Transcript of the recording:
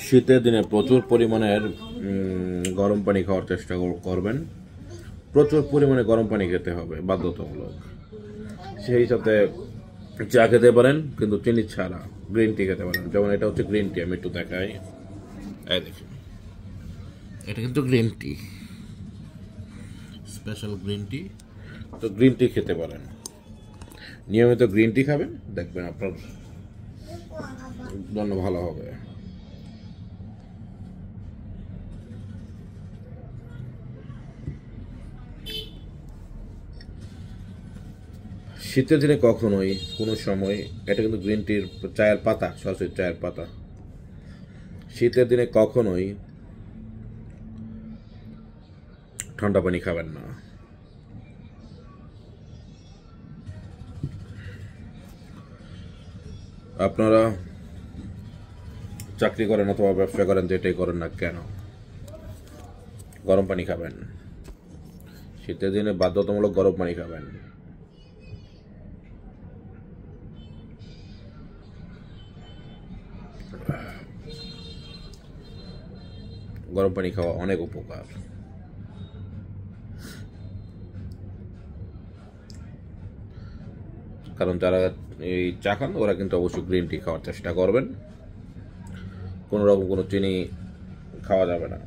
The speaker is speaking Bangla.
শীতের দিনে প্রচুর পরিমাণের গরম পানি খাওয়ার চেষ্টা করবেন। প্রচুর পরিমাণে গরম পানি খেতে হবে বাধ্যতামূলক। সেই সাথে চা খেতে পারেন, কিন্তু চিনি ছাড়া। গ্রিন টি খেতে পারেন, যেমন এটা হচ্ছে গ্রিন টি। আমি একটু দেখাই, এই দেখুন, এটা কিন্তু green tea, special green tea. তো গ্রিন টি খেতে পারেন, নিয়মিত গ্রিন টি খাবেন, দেখবেন আপনার জন্য ভালো হবে। শীতের দিনে কখনোই কোনো সময়, এটা কিন্তু গ্রিন টির চায়ের পাতা, সরাসরি চায়ের পাতা। শীতের দিনে কখনোই ঠান্ডা পানি খাবেন না। আপনারা চাকরি করেন অথবা ব্যবসা করেন, যেটাই করেন না কেন, গরম পানি খাবেন। শীতের দিনে বাধ্যতামূলক গরম পানি খাবেন। গরম পানি খাওয়া অনেক উপকার। কারণ যারা এই চা খান, ওরা কিন্তু অবশ্যই গ্রিন টি খাওয়ার চেষ্টা করবেন। কোনো রকম কোনো চিনি খাওয়া যাবে না।